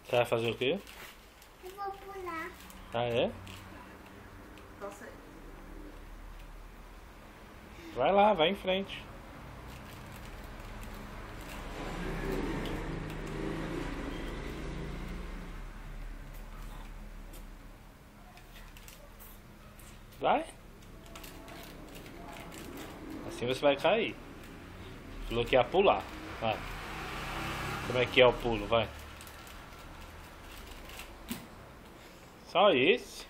Você vai fazer o quê? Eu vou pular. Ah, é? Tá certo. Vai lá, vai em frente. Vai. Assim você vai cair. Falou que ia pular. Vai. Como é que é o pulo? Vai. Só esse.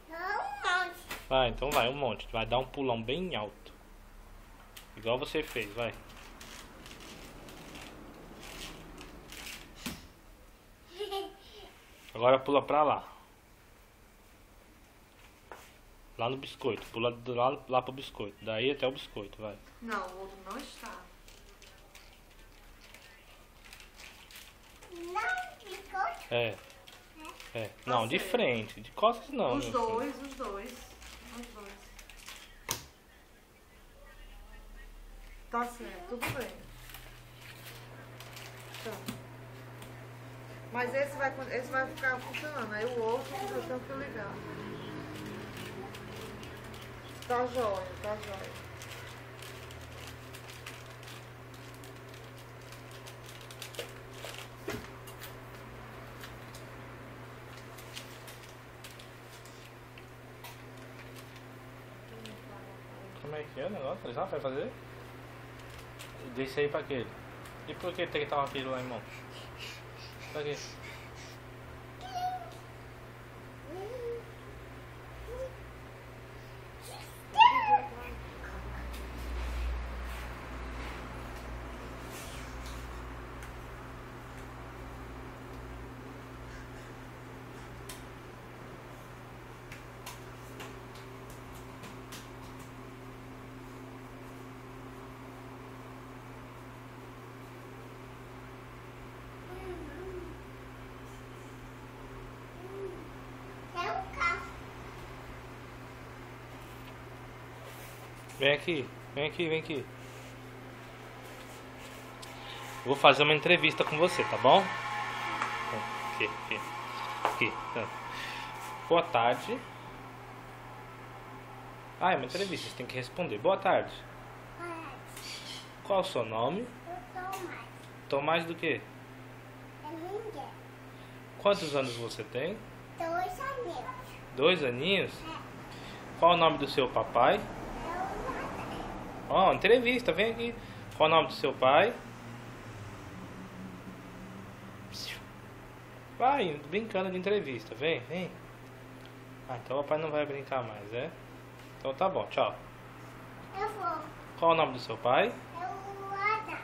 Não, Vai, então vai, um monte. Vai dar um pulão bem alto. Igual você fez, vai. Agora pula pra lá. Lá no biscoito. Pula do lá pro biscoito. Daí até o biscoito, vai. Não, o outro não está. não ficou. É. É. Não, de certo. frente. De costas não. Os meu filho. dois, os dois. Os dois. Tá certo, tudo bem. Tá. Mas esse vai ficar funcionando, aí o outro eu tenho que ligar. Tá jóia, tá jóia. Como é que é o negócio? Ele já vai fazer? Deixa aí pra aquele. E por que tem que estar aquele lá, irmão? Pra quê? É um carro. Vem aqui, vem aqui, vem aqui. Vou fazer uma entrevista com você, tá bom? Aqui, aqui. Aqui. Boa tarde. Ah, é uma entrevista, você tem que responder. Boa tarde. Qual o seu nome? Eu tô mais. Tomás do quê? É ninguém. Quantos anos você tem? 2 amigos. 2 aninhos? Qual o nome do seu papai? Ó, entrevista, vem aqui. Qual o nome do seu pai? Vai, brincando de entrevista, vem, vem. Ah, então o papai não vai brincar mais, é? Então tá bom, tchau. Eu vou. Qual o nome do seu pai? Eu vou andar.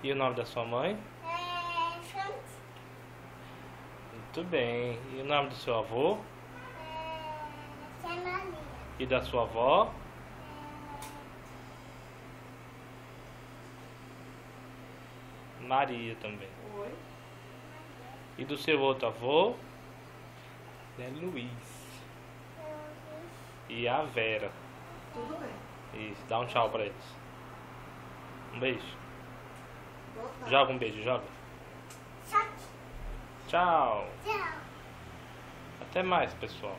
E o nome da sua mãe? É frente. Muito bem. E o nome do seu avô? É Maria. E da sua avó? Maria também. Oi. E do seu outro avô? É Luiz. E a Vera. Tudo bem. Isso, dá um tchau pra eles. Um beijo. Boa tarde. Joga um beijo, joga. Tchau. Tchau. Tchau. Até mais, pessoal.